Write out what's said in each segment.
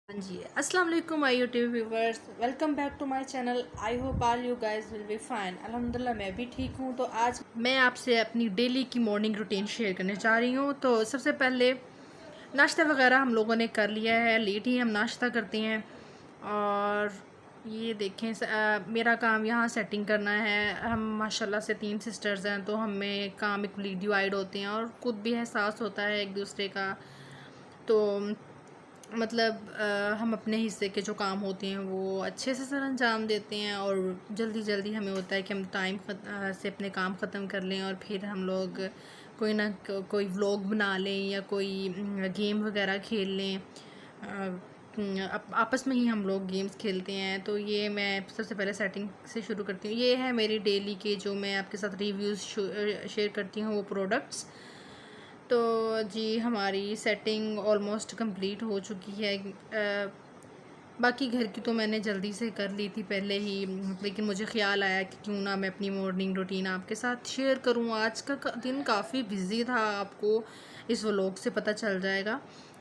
हाँ जी, अस्सलाम वालेकुम my YouTube viewers, welcome back to my channel. I hope all you guys will be fine. अल्हम्दुलिल्लाह मैं भी ठीक हूँ। तो आज मैं आपसे अपनी डेली की मॉर्निंग रूटीन शेयर करने जा रही हूँ। तो सबसे पहले नाश्ता वगैरह हम लोगों ने कर लिया है, लेट ही हम नाश्ता करते हैं। और ये देखें मेरा काम यहाँ सेटिंग करना है। हम माशाल्लाह से 3 सिस्टर्स हैं, तो हमें काम इक्वली डिवाइड होते हैं और खुद भी एहसास होता है एक दूसरे का। तो मतलब हम अपने हिस्से के जो काम होते हैं वो अच्छे से सर अंजाम देते हैं और जल्दी जल्दी हमें होता है कि हम टाइम से अपने काम ख़त्म कर लें और फिर हम लोग कोई ना कोई व्लॉग बना लें या कोई गेम वगैरह खेल लें। आपस में ही हम लोग गेम्स खेलते हैं। तो ये मैं सबसे पहले सेटिंग से शुरू करती हूँ। ये है मेरी डेली के जो मैं आपके साथ रिव्यूज़ शेयर करती हूँ वो प्रोडक्ट्स। तो जी हमारी सेटिंग ऑलमोस्ट कंप्लीट हो चुकी है। बाकी घर की तो मैंने जल्दी से कर ली थी पहले ही, लेकिन मुझे ख़्याल आया कि क्यों ना मैं अपनी मॉर्निंग रूटीन आपके साथ शेयर करूं। आज का दिन काफ़ी बिजी था, आपको इस व्लॉग से पता चल जाएगा।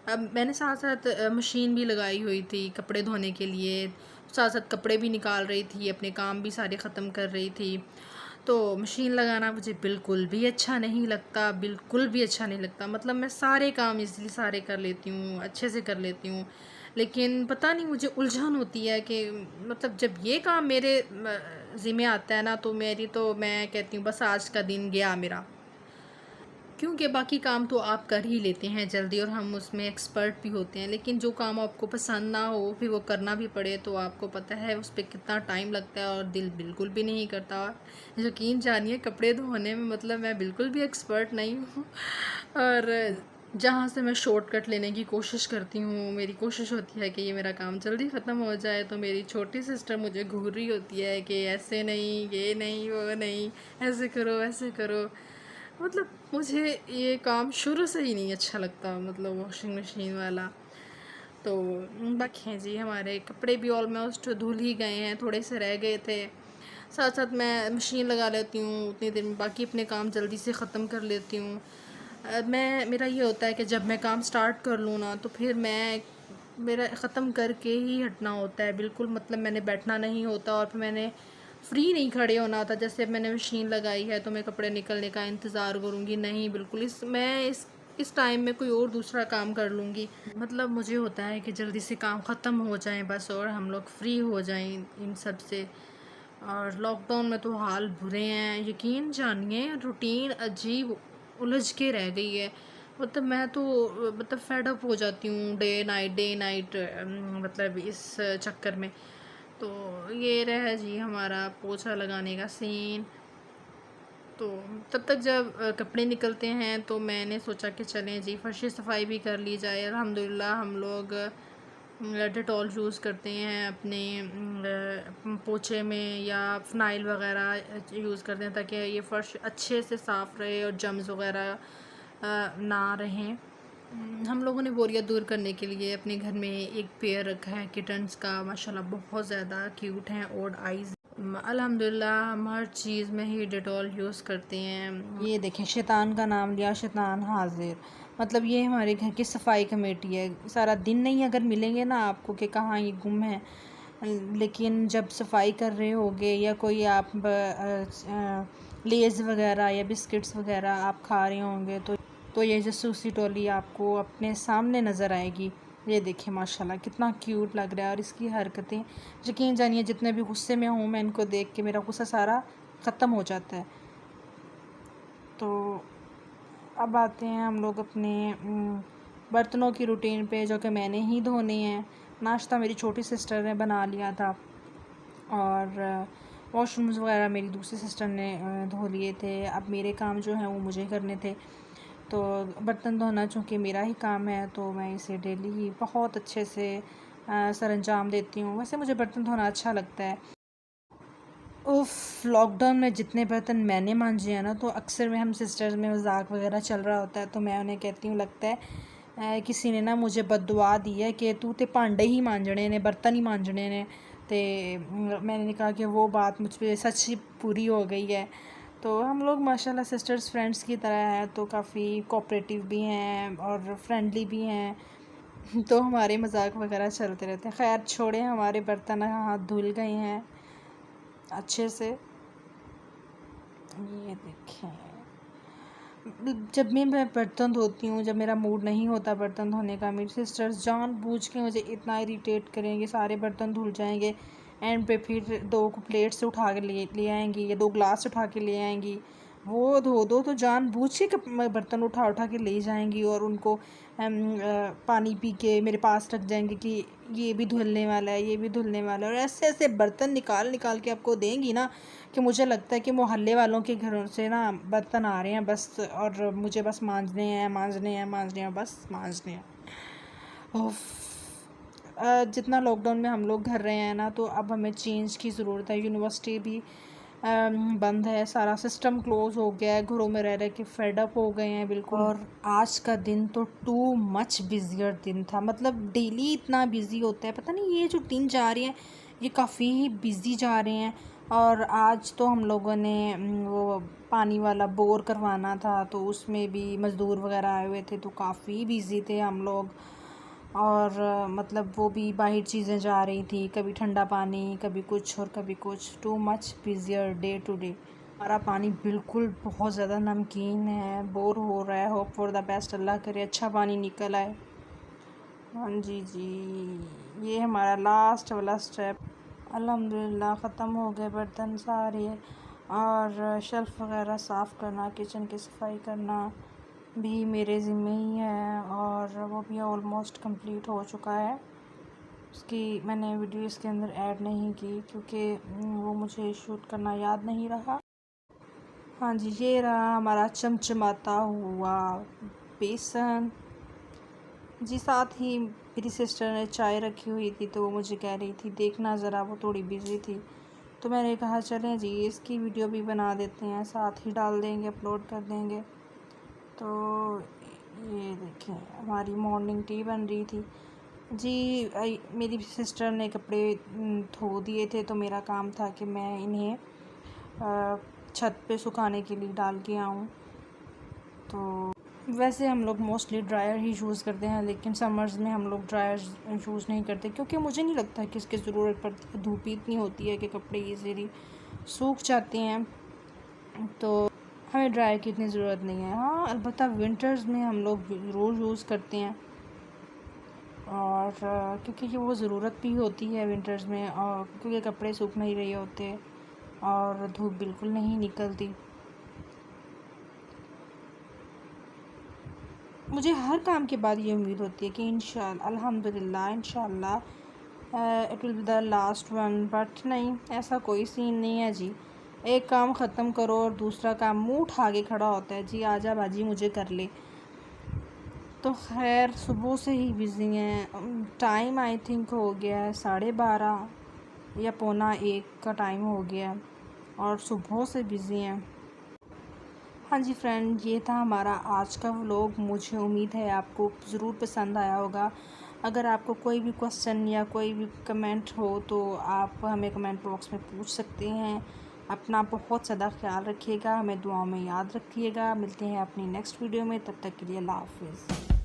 अब मैंने साथ साथ मशीन भी लगाई हुई थी कपड़े धोने के लिए, साथ साथ कपड़े भी निकाल रही थी, अपने काम भी सारे ख़त्म कर रही थी। तो मशीन लगाना मुझे बिल्कुल भी अच्छा नहीं लगता, बिल्कुल भी अच्छा नहीं लगता। मतलब मैं सारे काम इज़िली सारे कर लेती हूँ, अच्छे से कर लेती हूँ, लेकिन पता नहीं मुझे उलझन होती है कि मतलब जब ये काम मेरे ज़िम्मे आता है ना, तो मैं कहती हूँ बस आज का दिन गया मेरा। क्योंकि बाकी काम तो आप कर ही लेते हैं जल्दी और हम उसमें एक्सपर्ट भी होते हैं, लेकिन जो काम आपको पसंद ना हो फिर वो करना भी पड़े तो आपको पता है उस पर कितना टाइम लगता है और दिल बिल्कुल भी नहीं करता। यकीन जानिए कपड़े धोने में मतलब मैं बिल्कुल भी एक्सपर्ट नहीं हूँ। और जहाँ से मैं शॉर्टकट लेने की कोशिश करती हूँ, मेरी कोशिश होती है कि ये मेरा काम जल्दी ख़त्म हो जाए, तो मेरी छोटी सिस्टर मुझे घूर रही होती है कि ऐसे नहीं, ये नहीं, वो नहीं, ऐसे करो वैसे करो। मतलब मुझे ये काम शुरू से ही नहीं अच्छा लगता, मतलब वॉशिंग मशीन वाला। तो बाकी हैं जी, हमारे कपड़े भी ऑलमोस्ट धुल ही गए हैं, थोड़े से रह गए थे। साथ साथ मैं मशीन लगा लेती हूँ उतनी देर में, बाकी अपने काम जल्दी से ख़त्म कर लेती हूँ। मेरा ये होता है कि जब मैं काम स्टार्ट कर लूँ ना, तो फिर मेरा ख़त्म करके ही हटना होता है बिल्कुल। मतलब मैंने बैठना नहीं होता और फिर मैंने फ्री नहीं खड़े होना होता। जैसे अब मैंने मशीन लगाई है तो मैं कपड़े निकलने का इंतज़ार करूँगी, नहीं बिल्कुल। इस टाइम में कोई और दूसरा काम कर लूँगी। मतलब मुझे होता है कि जल्दी से काम ख़त्म हो जाए बस और हम लोग फ्री हो जाएं इन सब से। और लॉकडाउन में तो हाल बुरे हैं, यकीन जानिए रूटीन अजीब उलझ के रह गई है। मतलब मैं तो मतलब फेड अप हो जाती हूँ डे नाइट, मतलब इस चक्कर में। तो ये रहा जी हमारा पोछा लगाने का सीन। तो तब तक जब कपड़े निकलते हैं तो मैंने सोचा कि चलें जी फर्शी सफाई भी कर ली जाए। अल्हम्दुलिल्लाह हम लोग डेटॉल यूज़ करते हैं अपने पोछे में, या फ़नाइल वगैरह यूज़ करते हैं ताकि ये फ़र्श अच्छे से साफ़ रहे और जम्स वगैरह ना रहें। हम लोगों ने बोरियत दूर करने के लिए अपने घर में एक पेयर रखा है किटन्स का, माशाल्लाह बहुत ज़्यादा क्यूट हैं और आइज़। अल्हम्दुलिल्लाह हम हर चीज़ में ही डेटॉल यूज़ करते हैं। ये देखें शैतान का नाम लिया, शैतान हाजिर। मतलब ये हमारे घर की सफाई कमेटी है। सारा दिन नहीं अगर मिलेंगे ना आपको कि कहाँ ये गुम है, लेकिन जब सफाई कर रहे होगे या कोई आप लेज़ वगैरह या बिस्किट्स वगैरह आप खा रहे होंगे तो ये जासूसी टोली आपको अपने सामने नज़र आएगी। ये देखिए माशाल्लाह कितना क्यूट लग रहा है और इसकी हरकतें, यकीन जानिए जितने भी गुस्से में हूँ मैं इनको देख के मेरा गुस्सा सारा ख़त्म हो जाता है। तो अब आते हैं हम लोग अपने बर्तनों की रूटीन पे, जो कि मैंने ही धोने हैं। नाश्ता मेरी छोटी सिस्टर ने बना लिया था और वॉशरूम्स वगैरह मेरी दूसरी सिस्टर ने धो लिए थे। अब मेरे काम जो हैं वो मुझे करने थे। तो बर्तन धोना चूँकि मेरा ही काम है तो मैं इसे डेली ही बहुत अच्छे से सर अंजाम देती हूँ। वैसे मुझे बर्तन धोना अच्छा लगता है। लॉकडाउन में जितने बर्तन मैंने मांजे हैं ना, तो अक्सर में हम सिस्टर्स में मजाक वगैरह चल रहा होता है तो मैं उन्हें कहती हूँ लगता है किसी ने ना मुझे बददुआ दी है कि तू ते भांडे ही मांजने ने, बर्तन ही मांजने ने। तो मैंने कहा कि वो बात मुझ पर सच ही पूरी हो गई है। तो हम लोग माशाल्लाह सिस्टर्स फ्रेंड्स की तरह हैं, तो काफ़ी कोऑपरेटिव भी हैं और फ्रेंडली भी हैं। तो हमारे मजाक वगैरह चलते रहते हैं। खैर छोड़े, हमारे बर्तन हाथ धुल गए हैं अच्छे से। ये देखें, जब मैं बर्तन धोती हूँ, जब मेरा मूड नहीं होता बर्तन धोने का, मेरी सिस्टर्स जानबूझ के मुझे इतना इरिटेट करेंगे, सारे बर्तन धुल जाएंगे, एंड पे फिर 2 प्लेट से उठा के ले आएंगी या 2 ग्लास उठा के ले आएंगी। वो धो दो तो जानबूझ के बर्तन उठा के ले जाएंगी और उनको पानी पी के मेरे पास रख जाएंगे कि ये भी धुलने वाला है, ये भी धुलने वाला है। और ऐसे ऐसे बर्तन निकाल निकाल के आपको देंगी ना कि मुझे लगता है कि मोहल्ले वालों के घरों से ना बर्तन आ रहे हैं बस, और मुझे बस मांजने हैं, बस मांजने हैं। जितना लॉकडाउन में हम लोग घर रहे हैं ना, तो अब हमें चेंज की ज़रूरत है। यूनिवर्सिटी भी बंद है, सारा सिस्टम क्लोज़ हो गया है, घरों में रह रह के फेड अप हो गए हैं बिल्कुल। और आज का दिन तो टू मच बिजियर दिन था, मतलब डेली इतना बिज़ी होता है, पता नहीं ये जो दिन जा रहे हैं ये काफ़ी ही बिज़ी जा रहे हैं। और आज तो हम लोगों ने वो पानी वाला बोर करवाना था, तो उसमें भी मज़दूर वगैरह आए हुए थे, तो काफ़ी बिज़ी थे हम लोग। और मतलब वो भी बाहर चीज़ें जा रही थी, कभी ठंडा पानी, कभी कुछ और कभी कुछ। Too much busier day to day. हमारा पानी बिल्कुल बहुत ज़्यादा नमकीन है, बोर हो रहा है। होप फॉर द बेस्ट, अल्लाह करे अच्छा पानी निकल आए। हाँ जी जी, ये हमारा लास्ट वाला स्टेप। अल्हम्दुलिल्लाह ख़त्म हो गए बर्तन सारे, और शेल्फ़ वगैरह साफ़ करना, किचन की सफाई करना भी मेरे ज़िम्मे ही है, और वो भी ऑलमोस्ट कंप्लीट हो चुका है। उसकी मैंने वीडियो इसके अंदर ऐड नहीं की क्योंकि वो मुझे शूट करना याद नहीं रहा। हाँ जी, ये रहा हमारा चमचमाता हुआ बेसन जी। साथ ही मेरी सिस्टर ने चाय रखी हुई थी, तो वो मुझे कह रही थी देखना ज़रा, वो थोड़ी बिज़ी थी, तो मैंने कहा चलें जी इसकी वीडियो भी बना देते हैं, साथ ही डाल देंगे, अपलोड कर देंगे। तो ये देखें, हमारी मॉर्निंग टी बन रही थी जी। मेरी सिस्टर ने कपड़े धो दिए थे, तो मेरा काम था कि मैं इन्हें छत पे सुखाने के लिए डाल के आऊँ। तो वैसे हम लोग मोस्टली ड्रायर ही यूज़ करते हैं, लेकिन समर्स में हम लोग ड्रायर यूज़ नहीं करते, क्योंकि मुझे नहीं लगता कि इसकी ज़रूरत पड़ती है। धूप इतनी होती है कि कपड़े ईज़िली सूख जाते हैं, तो हमें ड्रायर की इतनी ज़रूरत नहीं है। हाँ, अलबत्ता विंटर्स में हम लोग ज़रूर यूज़ करते हैं, और क्योंकि ये वो ज़रूरत भी होती है विंटर्स में, और क्योंकि कपड़े सूख नहीं रहे होते और धूप बिल्कुल नहीं निकलती। मुझे हर काम के बाद ये उम्मीद होती है कि इंशाअल्लाह, अल्हम्दुलिल्लाह, इंशाअल्लाह it will be the last one, but नहीं, ऐसा कोई सीन नहीं है जी। एक काम ख़त्म करो और दूसरा काम मुंह उठा के खड़ा होता है जी, आजा बाजी मुझे कर ले। तो खैर सुबह से ही बिज़ी हैं। टाइम आई थिंक हो गया है 12:30 या 12:45 का टाइम हो गया, और सुबह से बिज़ी हैं। हाँ जी फ्रेंड, ये था हमारा आज का व्लॉग। मुझे उम्मीद है आपको ज़रूर पसंद आया होगा। अगर आपको कोई भी क्वेश्चन या कोई भी कमेंट हो तो आप हमें कमेंट बॉक्स में पूछ सकते हैं। अपना बहुत ज़्यादा ख्याल रखिएगा, हमें दुआओं में याद रखिएगा। मिलते हैं अपनी नेक्स्ट वीडियो में, तब तक के लिए अल्लाह हाफ़िज़।